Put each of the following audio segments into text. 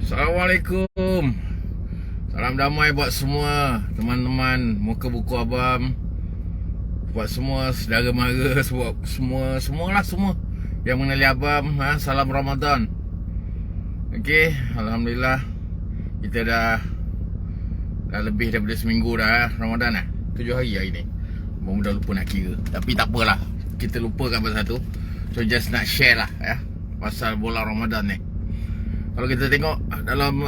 Assalamualaikum. Salam damai buat semua teman-teman muka buku abang, buat semua saudara mara, buat semua yang mengenali abang. Salam Ramadan. Okey, alhamdulillah kita dah lebih daripada seminggu dah Ramadan 7 hari hari ni. Abang dah lupa nak kira. Tapi tak apalah, kita lupakan pasal tu. So just nak share lah pasal bulan Ramadan ni. Kalau kita tengok dalam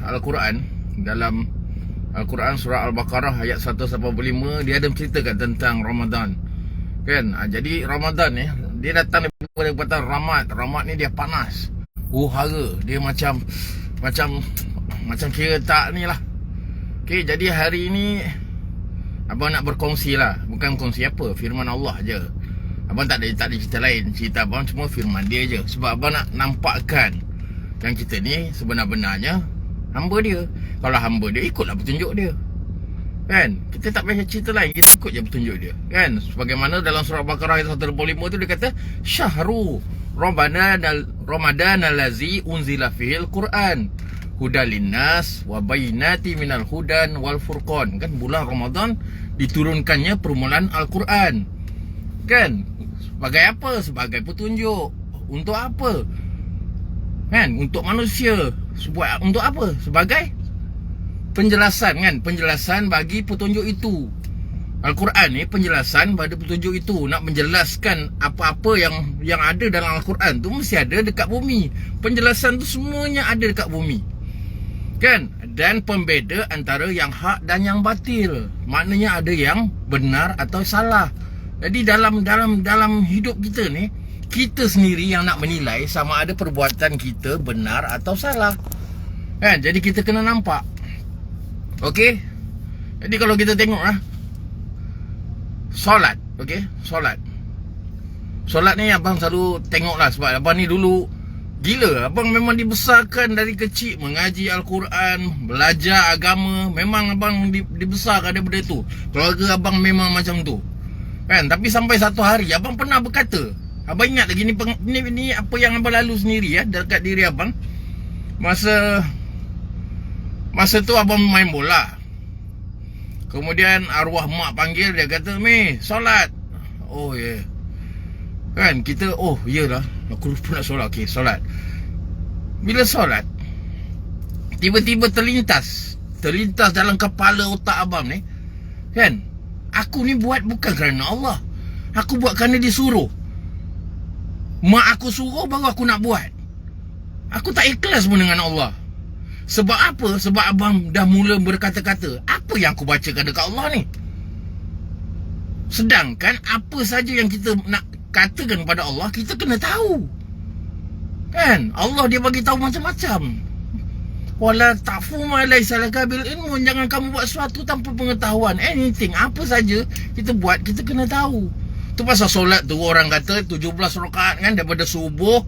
Al-Quran, dalam Al-Quran surah Al-Baqarah ayat 185, dia ada menceritakan tentang Ramadan. Kan? Jadi Ramadan ni dia datang daripada perkataan ramat. Ramat ni dia panas, hara. Dia macam kira tak ni lah. Okey, jadi hari ni abang nak berkongsi lah. Bukan kongsi apa, firman Allah je. Abang tak ada cerita lain. Cerita abang cuma firman dia je. Sebab abang nak nampakkan yang kita ni sebenar-benarnya hamba dia. Kalau hamba dia, ikutlah petunjuk dia. Kan? Kita tak payah cerita lain, kita ikut je petunjuk dia. Kan? Sebagaimana dalam surah Baqarah ayat 125 tu dia kata Syahru Ramadan allazi unzila fihil Quran hudal linnas wa bayyinati minal hudan wal furqan. Kan bulan Ramadan diturunkannya permulaan Al-Quran. Kan? Sebagai apa? Sebagai petunjuk. Untuk apa? Kan, untuk manusia. Untuk apa? Sebagai penjelasan, kan? Penjelasan bagi petunjuk itu. Al-Quran ni penjelasan pada petunjuk itu. Nak menjelaskan apa-apa yang ada dalam Al-Quran tu mesti ada dekat bumi. Penjelasan tu semuanya ada dekat bumi. Kan? Dan pembeda antara yang hak dan yang batil. Maknanya ada yang benar atau salah. Jadi dalam hidup kita ni, kita sendiri yang nak menilai sama ada perbuatan kita benar atau salah. Kan? Jadi kita kena nampak. Okey? Jadi kalau kita tengok solat, okey? Solat ni abang selalu tengok lah. Sebab abang ni dulu gila. Abang memang dibesarkan dari kecil mengaji Al-Quran, belajar agama. Memang abang dibesarkan daripada tu. Keluarga abang memang macam tu. Kan? Tapi sampai satu hari abang pernah berkata, abang ingat lagi ni apa yang abang lalu sendiri dekat diri abang. Masa tu abang main bola. Kemudian arwah mak panggil, dia kata, "Mi, solat." Oh ya. Yeah. Kan kita, oh iyalah, aku lupa nak solat. Okey, solat. Bila solat, tiba-tiba terlintas dalam kepala otak abang ni, kan, aku ni buat bukan kerana Allah. Aku buat kerana disuruh. Mak aku suruh baru aku nak buat. Aku tak ikhlas pun dengan Allah. Sebab apa? Sebab abang dah mula berkata-kata, apa yang aku bacakan dekat Allah ni? Sedangkan apa saja yang kita nak katakan pada Allah, kita kena tahu. Kan? Allah dia bagi tahu macam-macam. Wala ta'fu ma laysa laka bil ilmun. Jangan kamu buat sesuatu tanpa pengetahuan. Anything, apa saja kita buat, kita kena tahu. Tu pasal solat tu orang kata 17 rakaat kan, daripada subuh,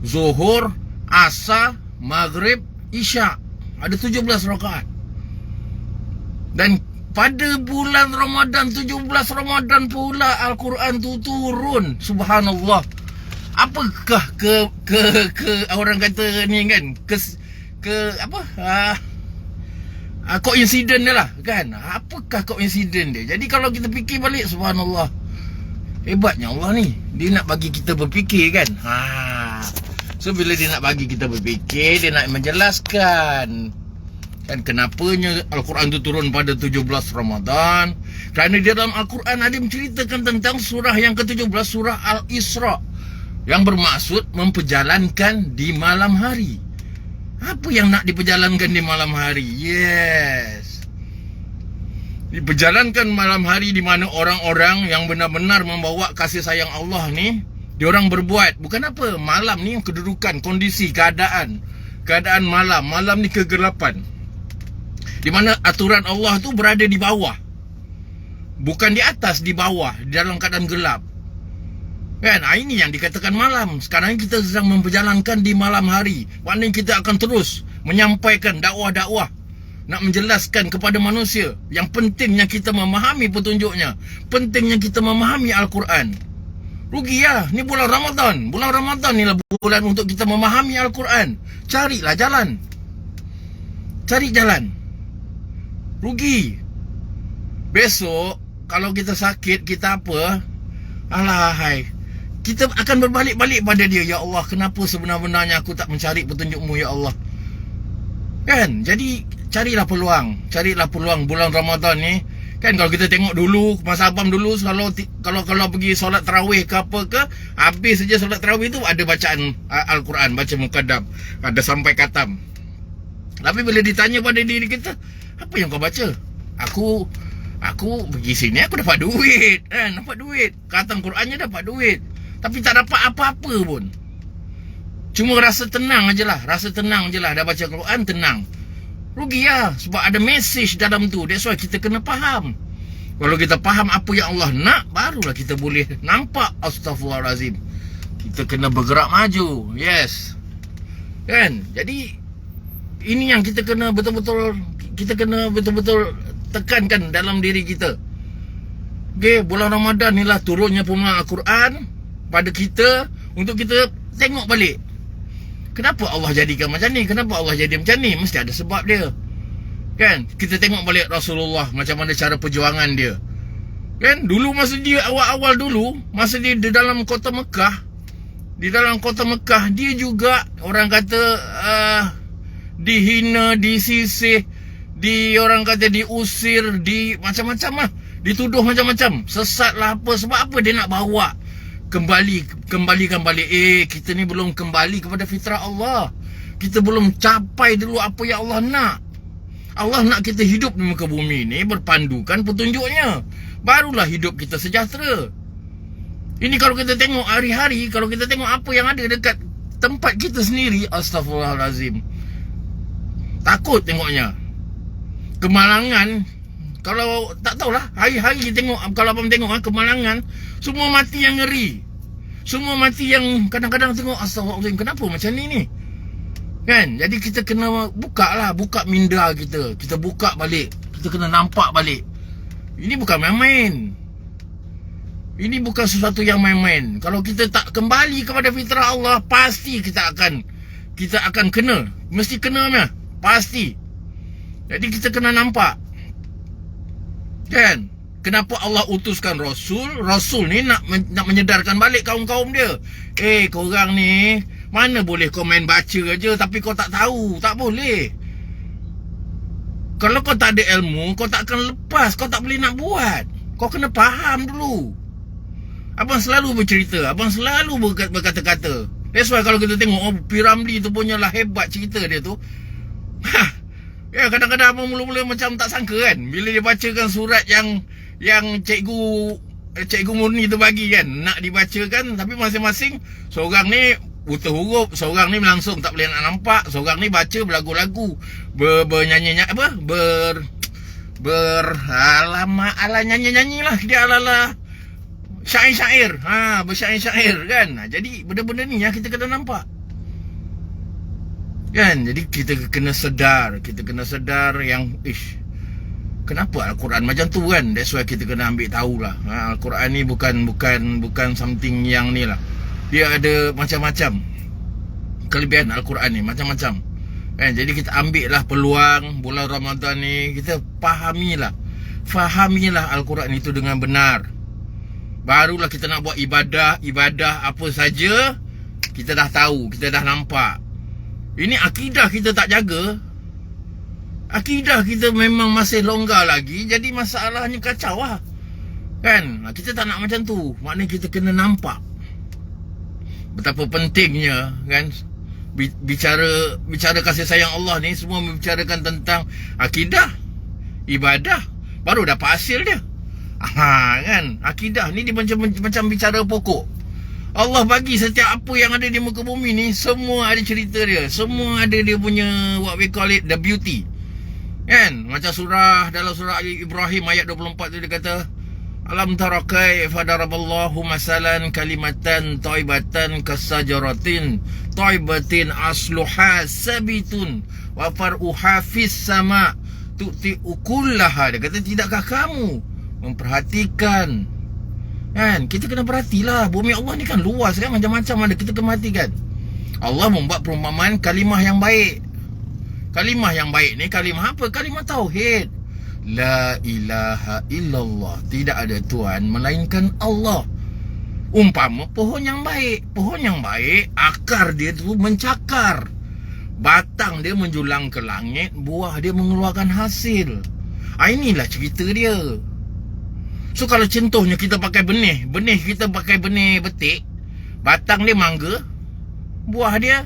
zuhur, asar, maghrib, isyak. Ada 17 rakaat. Dan pada bulan Ramadan, 17 Ramadan pula Al-Quran tu turun. Subhanallah. Apakah ke orang kata ni kan, koinsiden dia lah kan. Apakah koinsiden dia? Jadi kalau kita fikir balik, subhanallah, hebatnya Allah ni. Dia nak bagi kita berfikir kan. So bila dia nak bagi kita berfikir, dia nak menjelaskan kan kenapanya Al-Quran tu turun pada 17 Ramadan. Kerana di dalam Al-Quran ada menceritakan tentang surah yang ke-17, surah Al-Isra, yang bermaksud memperjalankan di malam hari. Apa yang nak diperjalankan di malam hari? Yes, diperjalankan malam hari, di mana orang-orang yang benar-benar membawa kasih sayang Allah ni, diorang berbuat. Bukan apa, malam ni kedudukan, kondisi, keadaan malam ni kegelapan, di mana aturan Allah tu berada di bawah, bukan di atas, di bawah, di dalam keadaan gelap. Kan? Ini yang dikatakan malam. Sekarang kita sedang memperjalankan di malam hari. Maknanya kita akan terus menyampaikan dakwah-dakwah, nak menjelaskan kepada manusia. Yang pentingnya kita memahami petunjuknya, pentingnya kita memahami Al-Quran. Rugi lah, ni bulan Ramadan. Bulan Ramadan ni lah bulan untuk kita memahami Al-Quran. Carilah jalan. Cari jalan. Rugi. Besok kalau kita sakit, kita apa, alahai, kita akan berbalik-balik pada dia. Ya Allah, kenapa sebenar-benarnya aku tak mencari petunjuk-Mu, Ya Allah? Kan? Jadi carilah peluang bulan Ramadan ni. Kan kalau kita tengok dulu, masa abang dulu, kalau pergi solat tarawih ke apa ke, habis saja solat tarawih tu ada bacaan Al-Quran, baca mukaddam, ada sampai khatam. Tapi bila ditanya pada diri kita, apa yang kau baca? Aku pergi sini, aku dapat duit, kan? Dapat duit, khatam Qurannya dapat duit, tapi tak dapat apa-apa pun. Cuma rasa tenang je lah, dah baca Quran tenang. Rugi lah, sebab ada message dalam tu. That's why kita kena faham. Kalau kita faham apa yang Allah nak, barulah kita boleh nampak. Astaghfirullahalazim. Kita kena bergerak maju. Yes. Kan? Jadi ini yang kita kena betul-betul tekankan dalam diri kita. Okay, bulan Ramadan ni lah turunnya pembukaan Al-Quran pada kita, untuk kita tengok balik. Kenapa Allah jadikan macam ni? Kenapa Allah jadi macam ni? Mesti ada sebab dia. Kan? Kita tengok balik Rasulullah, macam mana cara perjuangan dia. Kan? Dulu masa dia awal-awal dulu, masa dia di dalam kota Mekah, dia juga orang kata dihina, disisih, orang kata diusir, macam-macam lah. Dituduh macam-macam. Sesat lah apa. Sebab apa dia nak bawa? Kembalikan balik. Kita ni belum kembali kepada fitrah Allah. Kita belum capai dulu apa yang Allah nak. Allah nak kita hidup di muka bumi ni berpandukan petunjuknya. Barulah hidup kita sejahtera. Ini kalau kita tengok hari-hari, kalau kita tengok apa yang ada dekat tempat kita sendiri, astaghfirullahalazim, takut tengoknya. Kemalangan, kalau tak tahulah, hari-hari tengok, kalau abang tengok kemalangan, semua mati yang ngeri. Semua mati yang kadang-kadang tengok, astagfirullahaladzim, kenapa macam ni? Kan? Jadi kita kena buka minda kita. Kita buka balik. Kita kena nampak balik. Ini bukan main-main. Ini bukan sesuatu yang main-main. Kalau kita tak kembali kepada fitrah Allah, pasti kita akan kena. Mesti kena mah. Pasti. Jadi kita kena nampak. Kan? Kenapa Allah utuskan Rasul? Rasul ni nak menyedarkan balik kaum-kaum dia. Korang ni, mana boleh kau main baca aja tapi kau tak tahu. Tak boleh. Kalau kau tak ada ilmu, kau tak akan lepas. Kau tak boleh nak buat. Kau kena faham dulu. Abang selalu bercerita, abang selalu berkata-kata. That's why kalau kita tengok P. Ramlee tu punya lah hebat cerita dia tu. Ya, kadang-kadang abang mula-mula macam tak sangka kan, bila dia bacakan surat yang Cikgu Murni tu bagi kan, nak dibacakan, tapi masing-masing seorang ni buta huruf, seorang ni langsung tak boleh nak nampak, seorang ni baca berlagu-lagu, bernyanyi apa, nyanyi-nyanyi lah, dia ala syair-syair, bersyair-syair kan. Jadi benda-benda ni yang kita kena nampak. Kan? Jadi kita kena sedar yang kenapa Al-Quran macam tu kan? That's why kita kena ambil tahulah. Al-Quran ni bukan something yang ni lah. Dia ada macam-macam kelebihan Al-Quran ni, macam-macam. Kan? Jadi kita ambil lah peluang bulan Ramadan ni, kita fahamilah Al-Quran itu dengan benar. Barulah kita nak buat ibadah apa saja, kita dah tahu, kita dah nampak. Ini akidah kita tak jaga. Akidah kita memang masih longgar lagi, jadi masalahnya kacau lah. Kan? Kita tak nak macam tu. Maknanya kita kena nampak betapa pentingnya kan, bicara kasih sayang Allah ni, semua membicarakan tentang akidah, ibadah, baru dapat hasil dia. Kan? Akidah ni dia macam bicara pokok. Allah bagi setiap apa yang ada di muka bumi ni, semua ada cerita dia, semua ada dia punya, what we call it, the beauty. Kan? Macam dalam surah Ibrahim ayat 24 tu dia kata, alam tara kaifa daraballahu masalan kalimatan thaibatan kasajaratin thaibatin asluha sabitun wa far'uha fis sama tu'ti ukullaha. Dia kata, tidakkah kamu memperhatikan? Kan? Kita kena perhatilah. Bumi Allah ni kan luas kan, macam-macam ada, kita kena perhatikan. Allah membuat perumpamaan kalimah yang baik. Kalimah yang baik ni kalimah apa? Kalimah tauhid. La ilaha illallah. Tidak ada Tuhan melainkan Allah. Umpama pohon yang baik. Pohon yang baik, akar dia tu mencakar. Batang dia menjulang ke langit, buah dia mengeluarkan hasil. Inilah cerita dia. So kalau contohnya kita pakai benih kita pakai benih betik, batang dia mangga, buah dia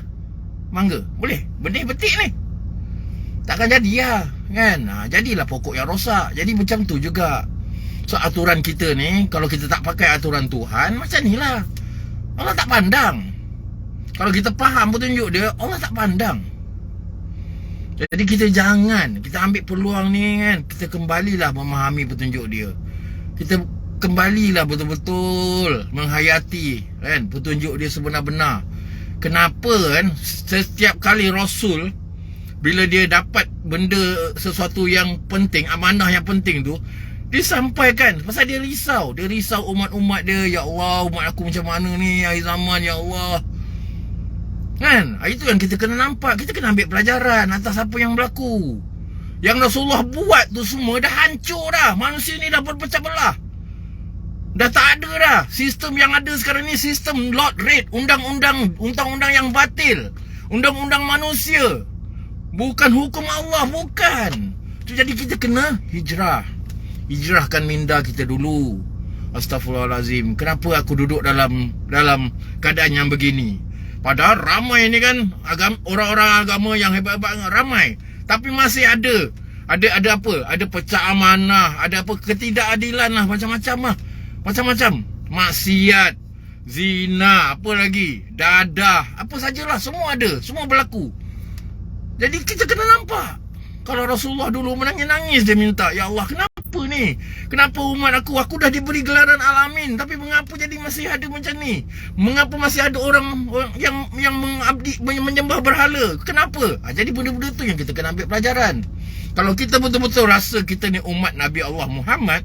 mangga. Boleh? Benih betik ni takkan jadi lah kan. Jadilah pokok yang rosak. Jadi macam tu juga. So aturan kita ni, kalau kita tak pakai aturan Tuhan, macam ni lah. Allah tak pandang. Kalau kita faham petunjuk dia, Allah tak pandang. Jadi kita jangan, kita ambil peluang ni kan, kita kembalilah memahami petunjuk dia. Kita kembalilah betul-betul menghayati kan petunjuk dia sebenar-benar. Kenapa kan setiap kali Rasul bila dia dapat benda sesuatu yang penting, amanah yang penting tu, dia sampaikan pasal dia risau. Dia risau umat-umat dia. Ya Allah, umat aku macam mana ni akhir zaman, ya Allah. Kan? Itu yang kita kena nampak. Kita kena ambil pelajaran atas apa yang berlaku. Yang Rasulullah buat tu semua dah hancur dah. Manusia ni dah berpecah belah. Dah tak ada dah. Sistem yang ada sekarang ni sistem Lord Reid, undang-undang yang batil, undang-undang manusia, bukan hukum Allah, bukan. Jadi kita kena hijrahkan minda kita dulu. Astaghfirullahalazim. Kenapa aku duduk dalam keadaan yang begini? Padahal ramai ni kan orang-orang agama yang hebat-hebat ramai, tapi masih ada apa? Ada pecah amanah, ada apa ketidakadilan lah, macam-macam lah. Macam-macam. Maksiat, zina, apa lagi? Dadah, apa sajalah, semua ada, semua berlaku. Jadi kita kena nampak. Kalau Rasulullah dulu menangis-nangis, dia minta, ya Allah, kenapa ni? Kenapa umat aku dah diberi gelaran alamin, tapi mengapa jadi masih ada macam ni? Mengapa masih ada orang yang mengabdi, menyembah berhala? Kenapa? Jadi benda-benda tu yang kita kena ambil pelajaran. Kalau kita betul-betul rasa kita ni umat Nabi Allah Muhammad,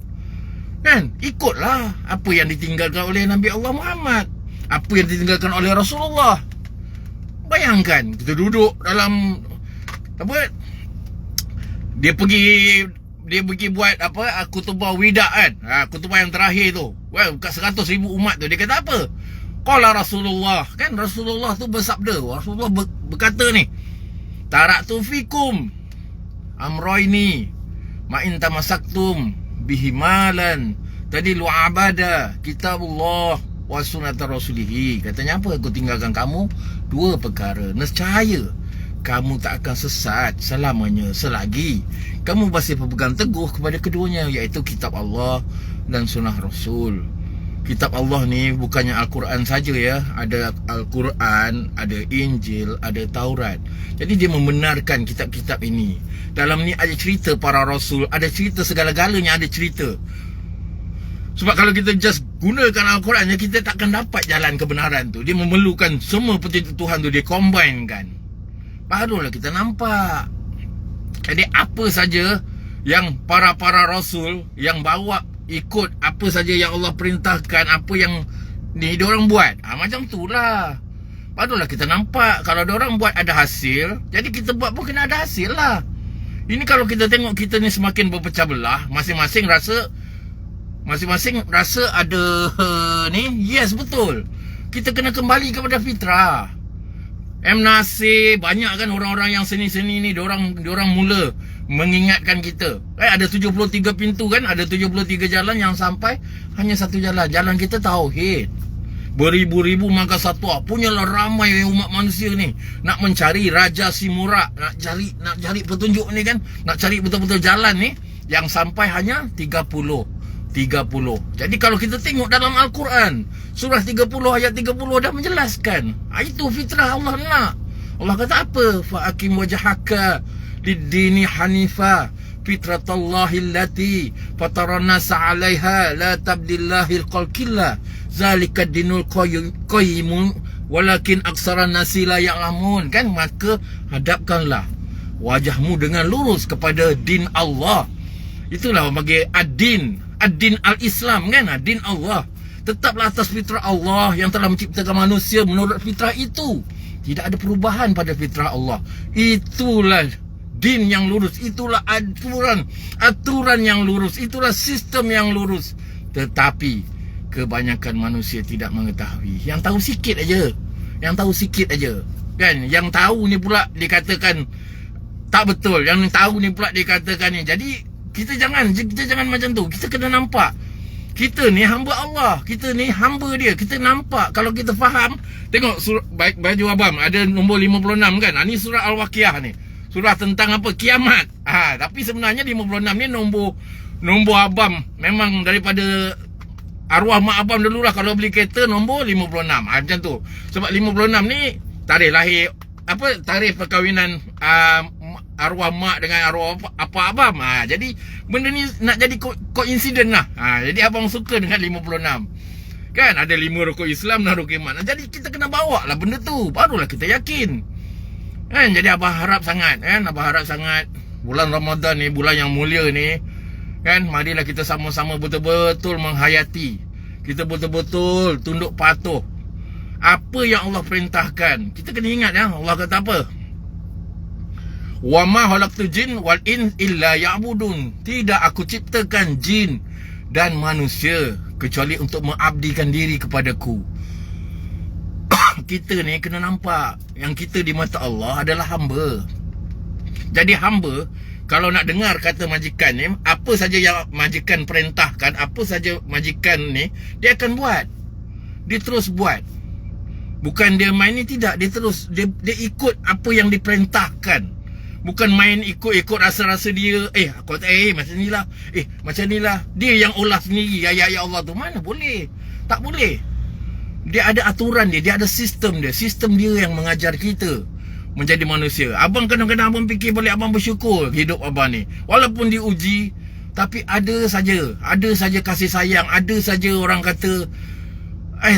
kan, ikutlah apa yang ditinggalkan oleh Nabi Allah Muhammad, apa yang ditinggalkan oleh Rasulullah. Bayangkan kita duduk dalam apa, dia pergi buat apa, khutbah wida kan, khutbah yang terakhir tu, kat 100,000 umat tu. Dia kata apa? Qala Rasulullah, kan Rasulullah tu bersabda, Rasulullah berkata ni, taraktu fikum amroini ma in tamasaktum bihimalan tadilu abada kitabullah wa sunnata rasulihi. Katanya apa? Aku tinggalkan kamu dua perkara, nescaya kamu tak akan sesat selamanya selagi kamu masih berpegang teguh kepada keduanya, iaitu kitab Allah dan sunnah Rasul. Kitab Allah ni bukannya Al-Quran saja ya. Ada Al-Quran, ada Injil, ada Taurat. Jadi dia membenarkan kitab-kitab ini. Dalam ni ada cerita para Rasul, ada cerita segala-galanya, ada cerita. Sebab kalau kita just gunakan Al-Quran, kita takkan dapat jalan kebenaran tu. Dia memerlukan semua petunjuk Tuhan tu, dia combine kan, barulah kita nampak. Jadi apa saja yang para Rasul yang bawa, ikut apa saja yang Allah perintahkan, apa yang ni diorang buat, macam tu lah, barulah kita nampak. Kalau diorang buat ada hasil, jadi kita buat pun kena ada hasil lah. Ini kalau kita tengok kita ni semakin berpecah belah, masing-masing rasa ada ni, yes betul, kita kena kembali kepada fitrah. Nasir, banyak kan orang-orang yang seni-seni ni, diorang mula mengingatkan kita. Ada 73 pintu kan, ada 73 jalan, yang sampai hanya satu jalan. Jalan kita tauhid. Beribu-ribu maka satwa. Punyalah ramai umat manusia ni nak mencari Raja Simurak, nak cari petunjuk ni kan, nak cari betul-betul jalan ni, yang sampai hanya 30. Jadi kalau kita tengok dalam Al-Quran, surah 30 ayat 30 dah menjelaskan. Itu fitrah Allah nak. Allah kata apa? Fa'akim wajhaka lid-dini hanifa fitratallahi allati fataranasa 'alaiha la tabdillahil khalqillah zalika dinul qayyim walakin aksaran nasi la ya'lamun. Kan, maka hadapkanlah wajahmu dengan lurus kepada din Allah. Itulah bagi ad-din al-Islam kan, ad-din Allah. Tetaplah atas fitrah Allah yang telah menciptakan manusia menurut fitrah itu. Tidak ada perubahan pada fitrah Allah. Itulah din yang lurus, itulah aturan yang lurus, itulah sistem yang lurus. Tetapi kebanyakan manusia tidak mengetahui. Yang tahu sikit aja. Yang tahu sikit aja. Kan? Yang tahu ni pula dikatakan tak betul. Yang tahu ni pula dikatakan ni. Jadi kita jangan macam tu. Kita kena nampak. Kita ni hamba Allah. Kita ni hamba dia. Kita nampak. Kalau kita faham. Tengok baju abang. Ada nombor 56 kan. Ni surah Al-Waqiah ni. Surah tentang apa? Kiamat. Tapi sebenarnya 56 ni nombor abang. Memang daripada arwah mak abang dulu lah. Kalau beli kereta nombor 56. Macam tu. Sebab 56 ni tarikh lahir. Tarikh perkahwinan arwah mak dengan arwah apa abang. Jadi benda ni nak jadi koinsiden lah. Jadi abang suka dengan 56. Kan ada 5 rukun Islam dan rukun iman. Jadi kita kena bawa lah benda tu. Barulah kita yakin. Kan jadi abang harap sangat bulan Ramadan ni, bulan yang mulia ni, kan, marilah kita sama-sama betul-betul menghayati. Kita betul-betul tunduk patuh apa yang Allah perintahkan. Kita kena ingat ya, Allah kata apa? Wa ma khalaqtul jin wal in illa ya'budun. Tidak aku ciptakan jin dan manusia kecuali untuk mengabdikan diri kepadaku. Kita ni kena nampak yang kita di mata Allah adalah hamba. Jadi hamba kalau nak dengar kata majikan ni, apa saja yang majikan perintahkan, apa saja majikan ni, dia akan buat. Dia terus buat. Bukan dia main ni, tidak. Dia terus, dia ikut apa yang diperintahkan. Bukan main ikut rasa-rasa dia. Aku kata, macam ni lah. Macam ni lah. Dia yang olah sendiri ayat-ayat Allah tu. Mana boleh? Tak boleh. Dia ada aturan dia. Dia ada sistem dia. Sistem dia yang mengajar kita menjadi manusia. Abang kadang-kadang abang fikir balik, abang bersyukur hidup abang ni. Walaupun diuji, tapi ada saja kasih sayang. Ada saja orang kata,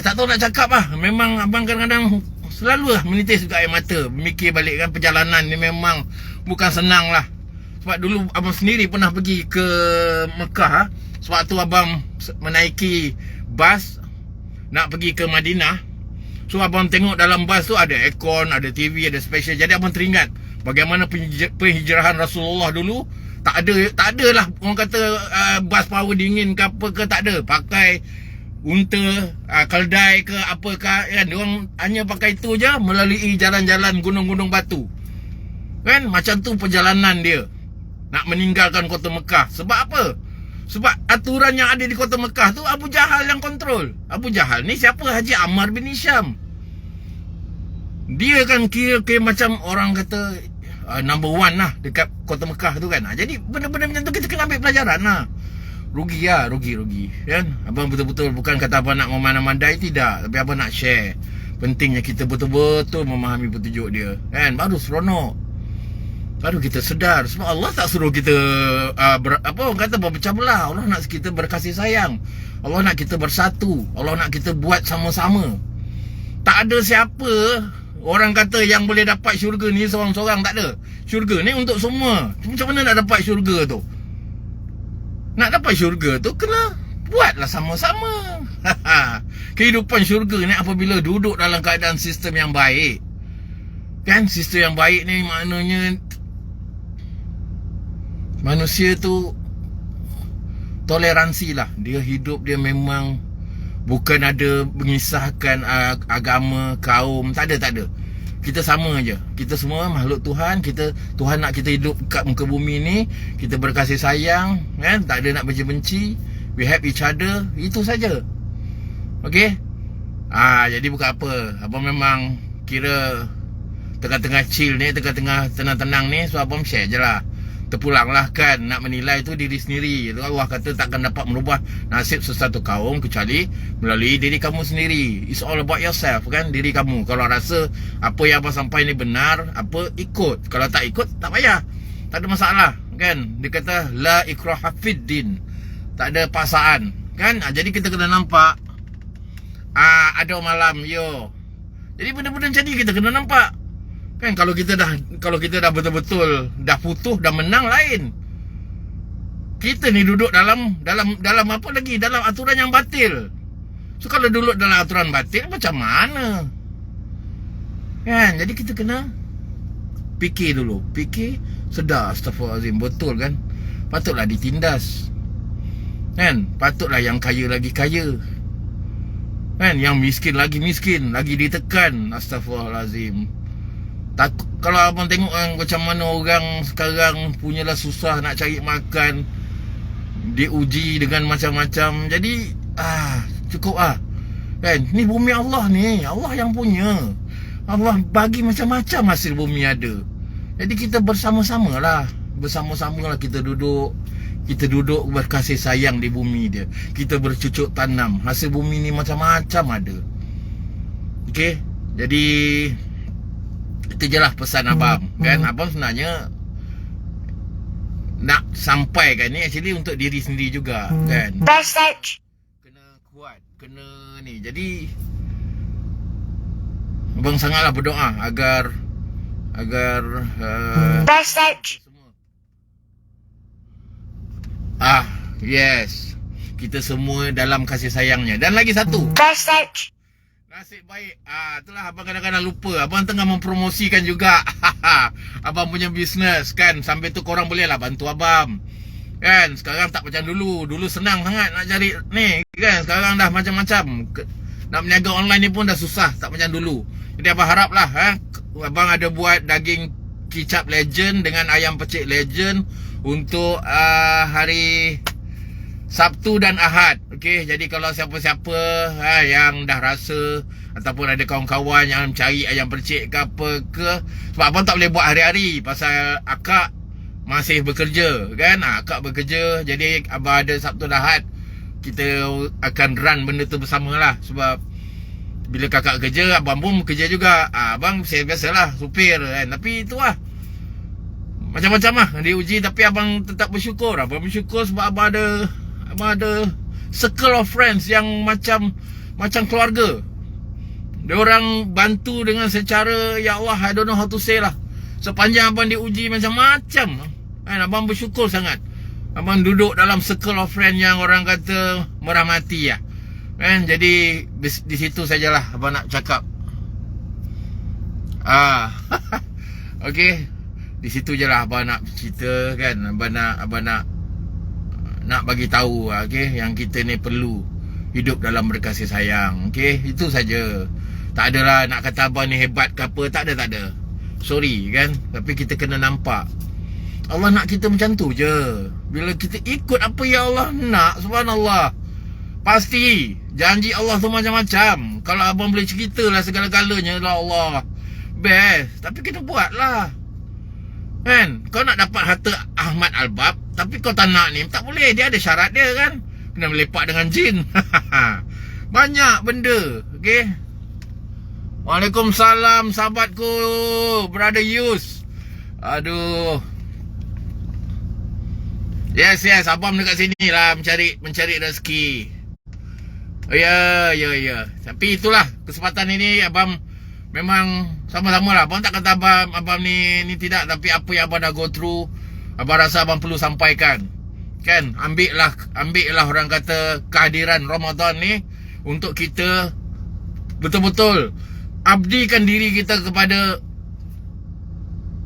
tak tahu nak cakap lah. Memang abang kadang-kadang selalu lah menitis juga air mata. Mikir balik kan, perjalanan ni memang bukan senang lah. Sebab dulu abang sendiri pernah pergi ke Mekah. Sebab tu abang menaiki bas nak pergi ke Madinah. So abang tengok dalam bas tu ada aircon, ada TV, ada special. Jadi abang teringat bagaimana penghijrahan Rasulullah dulu. Tak ada lah orang kata bas power dingin ke apa ke, tak ada. Pakai unta, keldai ke apakah kan. Diorang hanya pakai itu je melalui jalan-jalan gunung-gunung batu. Kan macam tu perjalanan dia nak meninggalkan kota Mekah. Sebab apa? Sebab aturan yang ada di kota Mekah tu Abu Jahal yang kontrol. Abu Jahal ni siapa? Haji Ammar bin Hisham. Dia kan kira macam orang kata number one lah dekat kota Mekah tu kan. Jadi benda-benda macam tu kita kena ambil pelajaran lah. Rugi kan. Abang betul-betul bukan kata abang nak memandai-mandai, tidak. Tapi abang nak share pentingnya kita betul-betul memahami petunjuk dia, kan. Baru seronok. Baru kita sedar. Sebab Allah tak suruh kita orang kata berpecah belah. Allah nak kita berkasih sayang. Allah nak kita bersatu. Allah nak kita buat sama-sama. Tak ada siapa orang kata yang boleh dapat syurga ni seorang-seorang, tak ada. Syurga ni untuk semua. Macam mana nak dapat syurga tu? Nak dapat syurga tu kena buatlah sama-sama. Kehidupan syurga ni apabila duduk dalam keadaan sistem yang baik. Kan sistem yang baik ni maknanya manusia tu toleransi lah. Dia hidup dia memang bukan ada mengisahkan agama, kaum. Tak ada. Kita sama je. Kita semua makhluk Tuhan. Tuhan nak kita hidup kat muka bumi ni. Kita berkasih sayang, kan? Tak ada nak benci-benci. We help each other. Itu saja. Okay. Jadi bukan apa. Abang memang kira tengah-tengah chill ni, tengah-tengah tenang-tenang ni. So abang share je lah. Terpulanglah kan. Nak menilai tu diri sendiri. Allah kata takkan dapat merubah nasib sesuatu kaum kecuali melalui diri kamu sendiri. It's all about yourself, kan. Diri kamu. Kalau rasa apa yang abang sampai ni benar, ikut. Kalau tak ikut, tak payah. Tak ada masalah, kan. Dia kata la ikraha fid din. Tak ada paksaan, kan. Jadi kita kena nampak ada malam jadi benda-benda macam ni kita kena nampak. Kan kalau kita dah betul-betul dah putus, dah menang, lain. Kita ni duduk dalam apa lagi? Dalam aturan yang batil. So kalau duduk dalam aturan batil macam mana? Kan? Jadi kita kena Fikir dulu. Fikir, sedar, astagfirullahaladzim. Betul kan? Patutlah ditindas. Kan? Patutlah yang kaya lagi kaya. Kan? Yang miskin lagi miskin, lagi ditekan. Astagfirullahaladzim. Takut, kalau abang tengok macam mana orang sekarang punyalah susah nak cari makan, diuji dengan macam-macam. Jadi cukup kan? Ni bumi Allah ni, Allah yang punya. Allah bagi macam-macam hasil bumi ada. Jadi kita bersama-sama lah kita duduk. Kita duduk berkasih sayang di bumi dia. Kita bercucuk tanam. Hasil bumi ni macam-macam ada. Okey. Jadi itu je lah pesan abang. Kan? Abang sebenarnya nak sampaikan ni actually untuk diri sendiri juga. Kan? Kena kuat. Kena ni. Jadi abang sangatlah berdoa agar yes, kita semua dalam kasih sayangnya. Dan lagi satu, nasib baik. Itulah abang kadang-kadang lupa. Abang tengah mempromosikan juga abang punya bisnes kan. Sambil tu korang boleh lah bantu abang. Kan, sekarang tak macam dulu. Dulu senang sangat nak cari ni kan. Sekarang dah macam-macam. Nak berniaga online ni pun dah susah, tak macam dulu. Jadi abang harap lah abang ada buat daging kicap legend dengan ayam pecik legend untuk hari Sabtu dan Ahad. Okey, jadi kalau siapa-siapa yang dah rasa ataupun ada kawan-kawan yang cari ayam percik ke apa ke, sebab abang tak boleh buat hari-hari pasal akak masih bekerja kan. Akak bekerja, jadi abang ada Sabtu dan Ahad. Kita akan run benda tu bersama lah. Sebab bila kakak kerja, abang pun kerja juga. Abang biasalah supir kan. Tapi itulah, macam-macam lah diuji. Tapi abang tetap bersyukur. Abang bersyukur sebab abang ada circle of friends yang macam keluarga. Diorang bantu dengan secara, ya Allah, I don't know how to say lah. Sepanjang abang diuji macam-macam kan, abang bersyukur sangat. Abang duduk dalam circle of friend yang orang kata merahmati lah kan. Jadi di situ sajalah abang nak cakap. Okey, di situ je lah abang nak cerita kan. Abang nak bagi tahu okey, yang kita ni perlu hidup dalam berkasih sayang. Okey, itu saja. Tak adalah nak kata abang ni hebat ke apa, tak ada. Sorry kan, tapi kita kena nampak Allah nak kita macam tu je. Bila kita ikut apa yang Allah nak, subhanallah, pasti janji Allah tu macam-macam. Kalau abang boleh ceritalah segala-galanya, lah Allah best. Tapi kita buat lah kan. Kau nak dapat harta Ahmad Albab, tapi kau tak nak ni, tak boleh. Dia ada syarat dia kan. Kena melepak dengan jin. Banyak benda. Okay. Waalaikumsalam sahabatku, Brother Yus. Aduh. Yes, abang dekat sini lah mencari rezeki. Ya. Tapi itulah, kesempatan ini abang memang sama-sama lah. Abang tak kata abang ni tidak. Tapi apa yang abang dah go through, abang rasa abang perlu sampaikan kan. Ambil lah orang kata kehadiran Ramadan ni untuk kita betul-betul abdikan diri kita kepada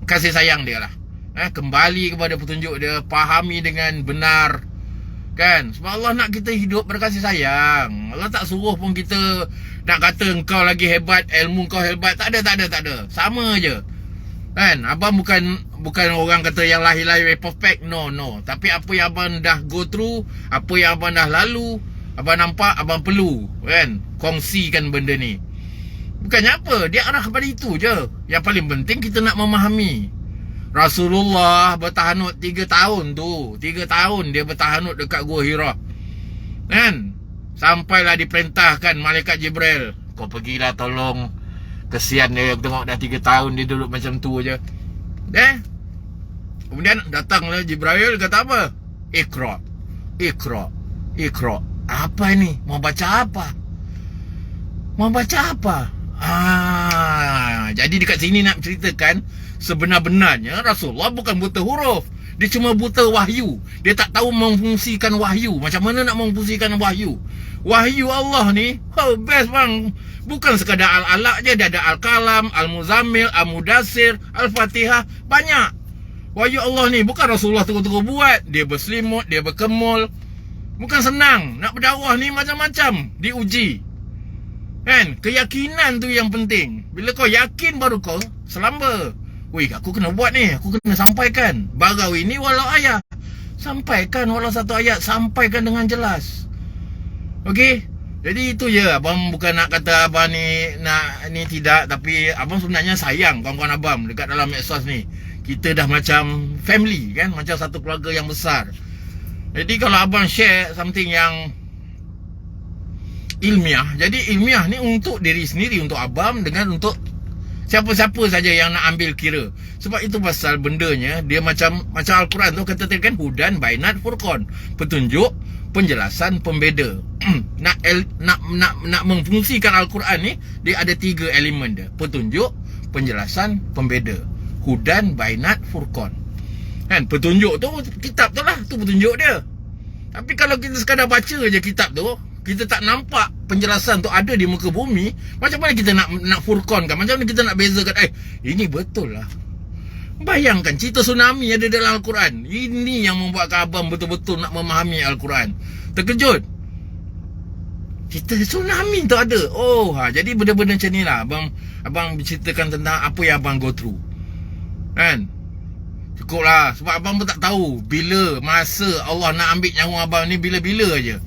kasih sayang dia lah. Kembali kepada petunjuk dia, fahami dengan benar kan. Sebab Allah nak kita hidup berkasih sayang. Allah tak suruh pun kita nak kata engkau lagi hebat, ilmu kau hebat. Tak ada. Sama je kan. Abang bukan orang kata yang lahir-lahir perfect. No. Tapi apa yang abang dah go through, apa yang abang dah lalu, abang nampak abang perlu kan kongsikan benda ni. Bukannya apa, dia arah kepada itu je. Yang paling penting kita nak memahami. Rasulullah bertahanut 3 tahun tu. 3 tahun dia bertahanut dekat Gua Hira kan. Sampailah diperintahkan malaikat Jibril, kau pergilah tolong. Kesian dia tengok dah 3 tahun dia duduk macam tu je. Kemudian datanglah Jibril, kata apa? Iqra. Apa ini? Mau baca apa? Jadi dekat sini nak ceritakan, sebenar-benarnya Rasulullah bukan buta huruf. Dia cuma buta wahyu. Dia tak tahu memfungsikan wahyu. Macam mana nak memfungsikan wahyu? Wahyu Allah ni best bang. Bukan sekadar Al-Alaq je. Dia ada Al-Kalam, Al-Muzammil, Al-Mudassir, Al-Fatihah. Banyak. Wahyu Allah ni bukan Rasulullah terus-terus buat. Dia berselimut, dia berkemul. Bukan senang. Nak berdakwah ni macam-macam diuji. Kan? Keyakinan tu yang penting. Bila kau yakin baru kau selamba. Weh, aku kena buat ni. Aku kena sampaikan. Barau ini walau ayat. Sampaikan walau satu ayat. Sampaikan dengan jelas. Okey? Jadi itu je. Abang bukan nak kata abang ni tidak. Tapi abang sebenarnya sayang kawan-kawan abang dekat dalam medsos ni. Kita dah macam family kan. Macam satu keluarga yang besar. Jadi kalau abang share something yang ilmiah. Jadi ilmiah ni untuk diri sendiri. Untuk abang dengan untuk siapa-siapa saja yang nak ambil kira. Sebab itu pasal bendanya dia macam Al-Quran tu kata kan hudan bainat furqan. Petunjuk, penjelasan, pembeda. nak memfungsikan Al-Quran ni dia ada 3 elemen dia. Petunjuk, penjelasan, pembeda. Hudan bainat furqan. Kan petunjuk tu kitab tu lah, tu petunjuk dia. Tapi kalau kita sekadar baca je kitab tu, kita tak nampak penjelasan tu ada di muka bumi, macam mana kita nak furqan kan? Macam mana kita nak bezakan ini betul lah. Bayangkan cerita tsunami ada dalam Al-Quran. Ini yang membuatkan abang betul-betul nak memahami Al-Quran. Terkejut. Cerita tsunami tu ada. Jadi benda-benda macam ni lah abang berceritakan tentang apa yang abang go through. Kan? Cukup lah. Sebab abang pun tak tahu bila masa Allah nak ambil nyawa abang ni bila-bila aja.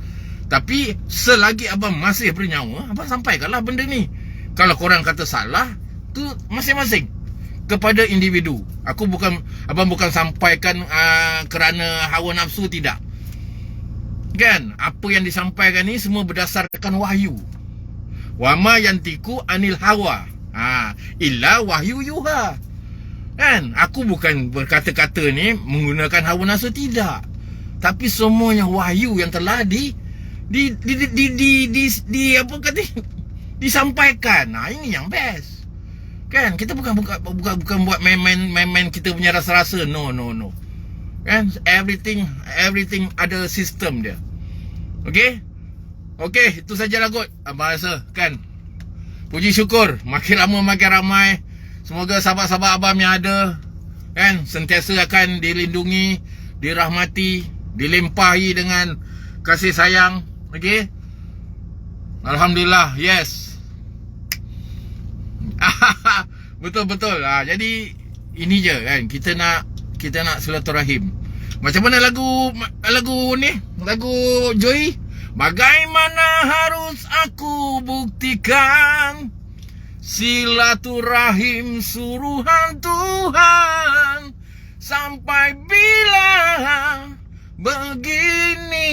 Tapi selagi abang masih bernyawa, abang sampaikanlah benda ni. Kalau korang kata salah, tu masing-masing kepada individu. Abang bukan sampaikan kerana hawa nafsu, tidak. Kan? Apa yang disampaikan ni semua berdasarkan wahyu. Wa ma yantiku anil hawa. Illa wahyu yuha. Kan? Aku bukan berkata-kata ni menggunakan hawa nafsu, tidak. Tapi semuanya wahyu yang telah disampaikan. Ini yang best. Kan? Kita bukan buat main kita punya rasa-rasa. No. Kan? Everything ada sistem dia. Okey, itu sajalah kot. Abang rasa kan. Puji syukur makin lama makin ramai. Semoga sahabat-sahabat abang yang ada kan sentiasa akan dilindungi, dirahmati, dilimpahi dengan kasih sayang. Okey. Alhamdulillah. Yes. Betul-betul. Jadi ini je kan, kita nak silaturahim. Macam mana lagu ni? Lagu Joy. Bagaimana harus aku buktikan silaturahim suruhan Tuhan, sampai bila begini,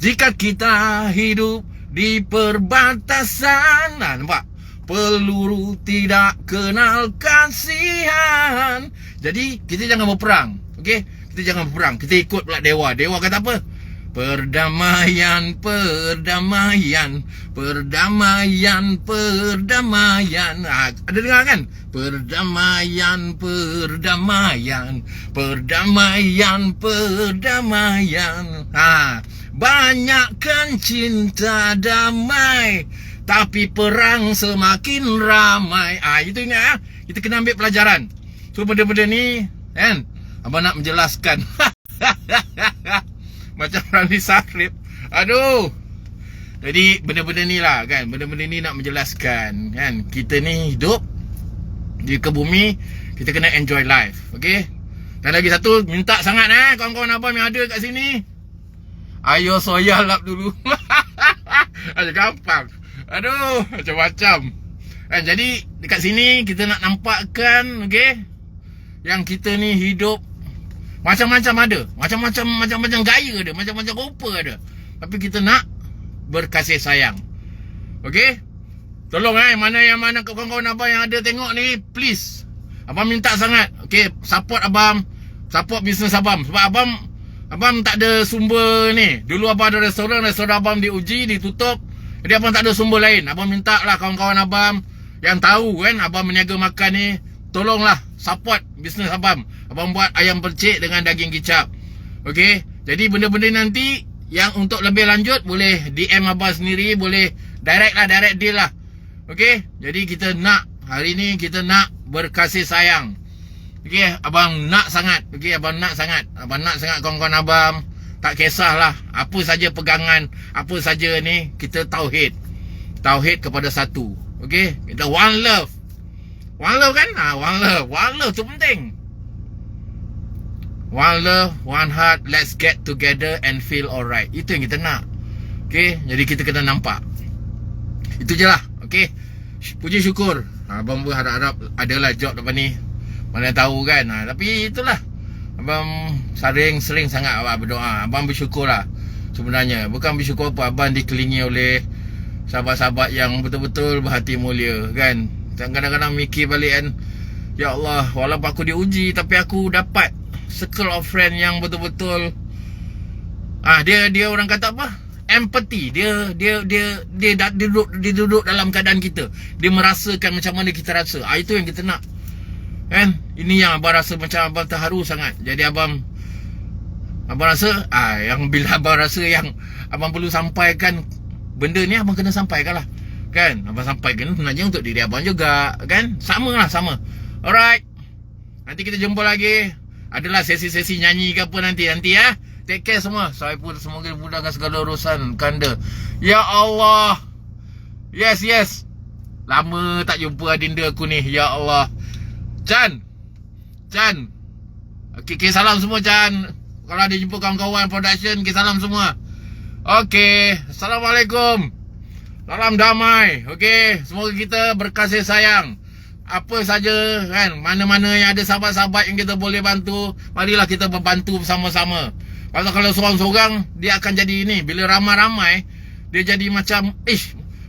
jika kita hidup di perbatasan. Nampak? Peluru tidak kenal kasihan. Jadi kita jangan berperang. Okey? Kita jangan berperang. Kita ikut pula dewa. Dewa kata apa? Perdamaian. Ada dengar kan? Perdamaian. Banyakkan cinta damai, tapi perang semakin ramai. Itu ingat kita kena ambil pelajaran. So benda-benda ni kan, abang nak menjelaskan. Macam Rani Sarip. Aduh. Jadi benda-benda ni lah kan, benda-benda ni nak menjelaskan kan. Kita ni hidup di ke bumi, kita kena enjoy life. Okay. Dan lagi satu, minta sangat kawan-kawan abang yang ada kat sini, ayo soya lap dulu. Aja gampang. Aduh, macam-macam kan. Jadi dekat sini kita nak nampakkan, okay, yang kita ni hidup macam-macam ada, macam-macam gaya ada, macam-macam rupa ada. Tapi kita nak berkasih sayang. Okay. Tolong yang mana kawan-kawan abang yang ada tengok ni, please, abang minta sangat. Okay, support abang, support bisnes abang. Sebab abang tak ada sumber ni. Dulu abang ada restoran abang diuji, ditutup. Jadi abang tak ada sumber lain. Abang minta lah kawan-kawan abang yang tahu kan abang meniaga makan ni, tolonglah support bisnes abang. Abang buat ayam percik dengan daging kicap. Okey, jadi benda-benda nanti yang untuk lebih lanjut boleh DM abang sendiri, boleh direct deal lah. Okey, jadi kita nak hari ni kita nak berkasih sayang. Okey, abang nak sangat. Okey, abang nak sangat. Abang nak sangat kawan-kawan abang. Tak kisahlah apa saja pegangan, apa saja ni, kita tauhid. Tauhid kepada satu. Okey, kita one love. One love kan? One love tu penting. One love, one heart, let's get together and feel alright. Itu yang kita nak. Okey, jadi kita kena nampak. Itu je lah. Okey, puji syukur. Abang pun harap-harap adalah job depan ni. Mana tahu kan. Tapi itulah, abang sering sangat abang berdoa. Abang bersyukur lah sebenarnya. Bukan bersyukur apa, abang dikelilingi oleh sahabat-sahabat yang betul-betul berhati mulia kan. Kadang-kadang mikir balik kan, ya Allah, walaupun aku diuji, tapi aku dapat circle of friend yang betul-betul dia orang kata apa, empathy. Dia duduk dalam keadaan kita. Dia merasakan macam mana kita rasa. Itu yang kita nak kan. Ini yang abang rasa macam abang terharu sangat. Jadi abang rasa yang bila abang rasa yang abang perlu sampaikan benda ni, abang kena sampaikan lah kan. Abang sampaikan sebenarnya untuk diri abang juga kan. Sama. Alright, nanti kita jumpa lagi. Adalah sesi-sesi nyanyi ke apa nanti ya. Take care semua. Saya pun semoga dimudahkan segala urusan kanda. Ya Allah. Yes. Lama tak jumpa adinda aku ni. Ya Allah. Chan. Okay, salam semua Chan. Kalau ada jumpa kawan-kawan production, salam semua. Okay, Assalamualaikum. Salam damai. Okay, semoga kita berkasih sayang. Apa saja kan, mana-mana yang ada sahabat-sahabat yang kita boleh bantu, marilah kita membantu bersama-sama. Pasal kalau seorang-seorang, dia akan jadi ini. Bila ramai-ramai, dia jadi macam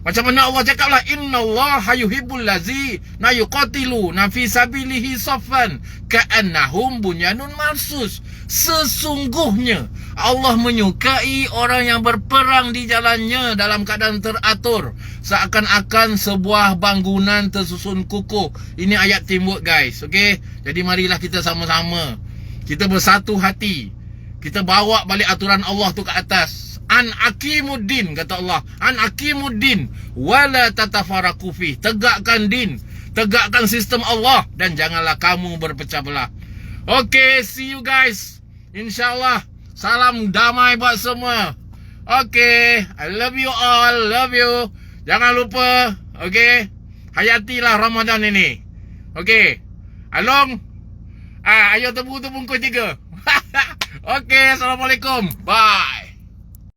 macam mana Allah cakap lah, innallaha yuhibbul ladzina yuqatiluna fi sabilihi saffan ka'annahum bunyanun marsus. Sesungguhnya Allah menyukai orang yang berperang di jalannya dalam keadaan teratur, seakan-akan sebuah bangunan tersusun kukuh. Ini ayat teamwork guys. Okey, jadi marilah kita sama-sama, kita bersatu hati, kita bawa balik aturan Allah tu ke atas. An aqimuddin, kata Allah. An aqimuddin wala tatafaraku fi. Tegakkan din, tegakkan sistem Allah, dan janganlah kamu berpecah belah. Okay, see you guys, InsyaAllah. Salam damai buat semua. Okay, I love you all. Love you. Jangan lupa, okay, hayatilah Ramadan ini. Okay, Along, ayo tepuk-tepuk 3. Okay, Assalamualaikum. Bye.